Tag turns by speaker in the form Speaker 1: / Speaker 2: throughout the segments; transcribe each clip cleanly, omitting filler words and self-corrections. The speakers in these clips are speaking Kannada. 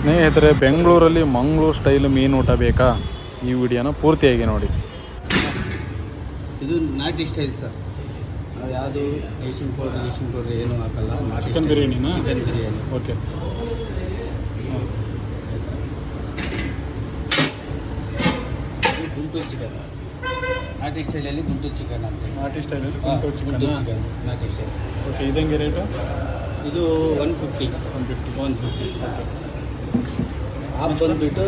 Speaker 1: ಸ್ನೇಹಿತರೆ, ಬೆಂಗಳೂರಲ್ಲಿ ಮಂಗಳೂರು ಸ್ಟೈಲ್ ಮೀನು ಊಟ ಬೇಕಾ? ಈ ವಿಡಿಯೋನ ಪೂರ್ತಿಯಾಗಿ ನೋಡಿ.
Speaker 2: ಇದು ನಾಟಿ ಸ್ಟೈಲ್ ಸರ್. ನಾವು ಯಾವುದು ಏಷಿಯನ್ ಪೌಡ್ರ್ ಏನೂ ಹಾಕಲ್ಲ.
Speaker 1: ಚಿಕನ್ ಬಿರಿಯಾನಿನಾ?
Speaker 2: Chicken biryani.
Speaker 1: Okay.
Speaker 2: Guntur chicken, ನಾಟಿ ಸ್ಟೈಲಲ್ಲಿ ಗುಂಟೂರು ಚಿಕನ್ ಅಂತ.
Speaker 1: ನಾಟಿ ಸ್ಟೈಲಲ್ಲಿ ಗುಂಟೂರು ಚಿಕನ್,
Speaker 2: ನಾಟಿ ಸ್ಟೈಲ್.
Speaker 1: ಓಕೆ. ಇದಂಗೆ ರೇಟು?
Speaker 2: ಇದು 150. ಓಕೆ. ಹಾಫ್ ಬಂದುಬಿಟ್ಟು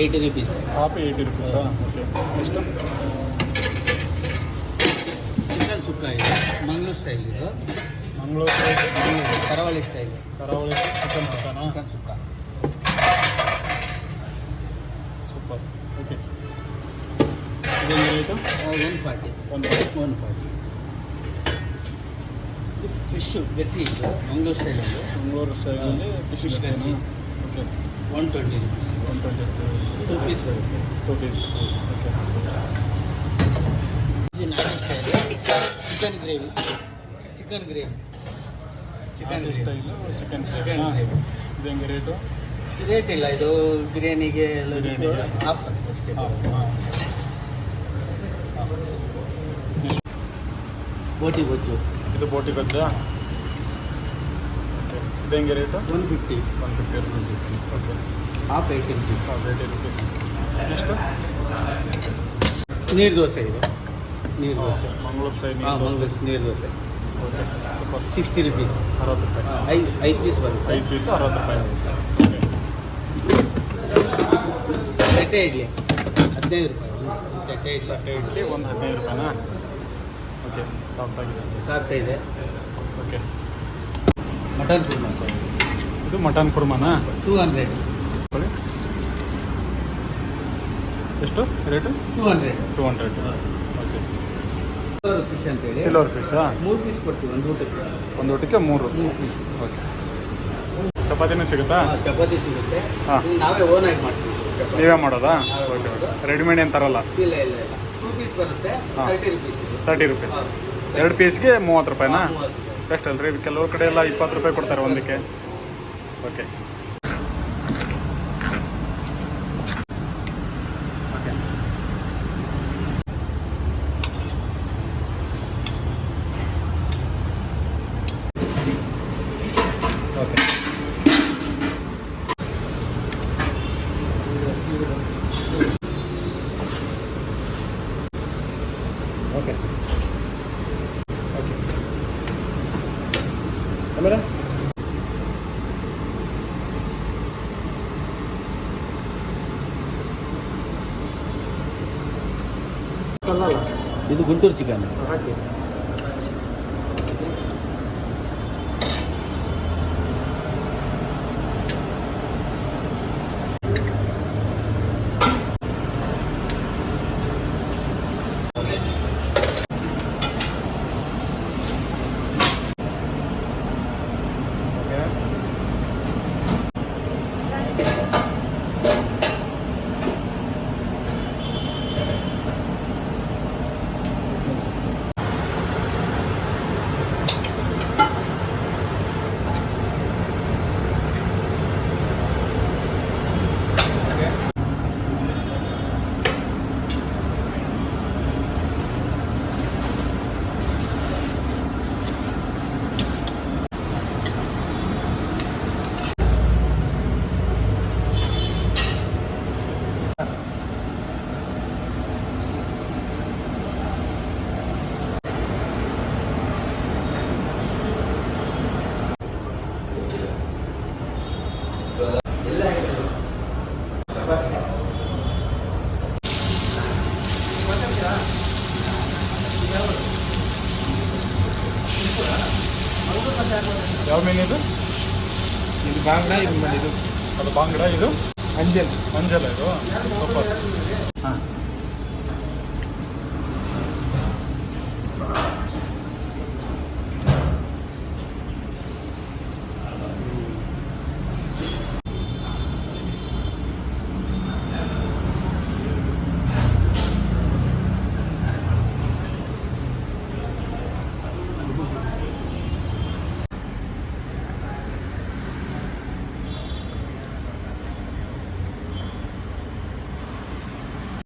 Speaker 2: 80 rupees.
Speaker 1: Half 80 rupees. ಓಕೆ. ಎಷ್ಟು?
Speaker 2: ಚಿಕನ್ ಸುಕ್ಕ ಇದೆ, ಮಂಗಳೂರು ಸ್ಟೈಲ್. ಇದು
Speaker 1: ಮಂಗಳೂರು
Speaker 2: ಕರಾವಳಿ ಸ್ಟೈಲ್.
Speaker 1: ಕರಾವಳಿ ಚಿಕನ್ ಸುಕ್ಕನಾ?
Speaker 2: ಚಿಕನ್ ಸುಕ್ಕ.
Speaker 1: ಸೂಪರ್. ಓಕೆ. ಇದೇನು ರೇಟು?
Speaker 2: 140. ಫಿಶ್ ಗಸಿ ಇದು ಮಂಗಳೂರು ಸ್ಟೈಲಲ್ಲಿ.
Speaker 1: ಮಂಗಳೂರು ಸ್ಟೈಲಲ್ಲಿ ಫಿಶ್ ಗಸಿ. ಓಕೆ.
Speaker 2: 120 rupees.
Speaker 1: 120 rupees.
Speaker 2: 2 ಪೀಸ್ ಬರುತ್ತೆ.
Speaker 1: 2 ಪೀಸ್. ಓಕೆ.
Speaker 2: ಇದು ನಾಟಿ style chicken gravy. Chicken
Speaker 1: style chicken
Speaker 2: gravy.
Speaker 1: ಇದಂಗೆ ರೇಟು?
Speaker 2: ರೇಟ್ ಇಲ್ಲ, ಇದು ಬಿರಿಯಾನಿಗೆ ಎಲ್ಲದಕ್ಕೂ ಆಫ್ ಅಷ್ಟೇ. ಬೋಟಿ ಗೊಜ್ಜು.
Speaker 1: ಇದು ಬೋಟಿ ಗೊಜ್ಜಾ? ಇದಂಗೆ ರೇಟು?
Speaker 2: 150
Speaker 1: rupees. Okay.
Speaker 2: Half 80 rupees.
Speaker 1: 80 rupees. ಎಷ್ಟು?
Speaker 2: ನೀರು ದೋಸೆ ಇದು. ನೀರು ದೋಸೆ
Speaker 1: ಮಂಗಳೂರು ಸ್ಟೈಲ್
Speaker 2: ನೀರು ದೋಸೆ.
Speaker 1: ಓಕೆ. ಸೂಪರ್.
Speaker 2: 60 rupees.
Speaker 1: 60 ರೂಪಾಯಿ.
Speaker 2: 5 ಪೀಸ್ ಬರುತ್ತೆ.
Speaker 1: 5 ಪೀಸ್ 60 ರೂಪಾಯಿ.
Speaker 2: ತಟ್ಟೆ ಇಡ್ಲಿ 15 ರೂಪಾಯಿ. ಒಂದು ತಟ್ಟೆ
Speaker 1: ಇಡ್ಲಿ ಒಂದು 15 ರೂಪಾಯಿನಾ? ಓಕೆ. ಸಾಫ್ಟ್ ಇದೆ. ಓಕೆ.
Speaker 2: Mutton korma sir.
Speaker 1: ಇದು ಮಟನ್ ಕುರ್ಮಾನಾ? 200. ಎಷ್ಟು ರೇಟು? 200. ಓಕೆ.
Speaker 2: ಫಿಶ್ ಅಂತ ಹೇಳಿ
Speaker 1: ಸಿಲ್ವರ್ ಫಿಶಾ?
Speaker 2: 3 ಪೀಸ್ ಕೊಡ್ತೀವಿ ಒಂದು ಊಟಕ್ಕೆ.
Speaker 1: ಒಂದು ಊಟಕ್ಕೆ 3
Speaker 2: ಪೀಸ್.
Speaker 1: ಓಕೆ. ಚಪಾತಿನೂ ಸಿಗುತ್ತಾ?
Speaker 2: ಚಪಾತಿ ಸಿಗುತ್ತೆ.
Speaker 1: ಹಾಂ.
Speaker 2: ನಾವೇ ಓನಾಗಿ ಮಾಡ್ತೀವಿ.
Speaker 1: ನೀವೇ ಮಾಡೋದಾ? ಓಕೆ. ರೆಡಿಮೇಡ್ ಏನು ತರಲ್ಲ?
Speaker 2: ಇಲ್ಲ 2 ಪೀಸ್ ಬರುತ್ತೆ. 30 rupees.
Speaker 1: 30 rupees. 2 ಪೀಸ್ಗೆ 30 ರೂಪಾಯಿನಾ? ಬೆಸ್ಟ್ ಅಲ್ರಿ. ಕೆಲವ್ರ ಕಡೆ ಎಲ್ಲ 20 ರೂಪಾಯಿ ಕೊಡ್ತಾರೆ ಒಂದಕ್ಕೆ. ಓಕೆ. ಓಕೆ. ಓಕೆ. ಆಮೇಲೆ
Speaker 2: ಇದು ಗುಂಟೂರು ಚಿಕನ್.
Speaker 1: ಯಾವ ಮೀನು ಇದು?
Speaker 2: ಇದು ಬಾಂಗ್ಡಾ. ಇದು
Speaker 1: ಅದು ಬಾಂಗ್ಡಾ. ಇದು
Speaker 2: ಅಂಜಲ್.
Speaker 1: ಇದು ಸೂಪರ್. ಹಾಂ.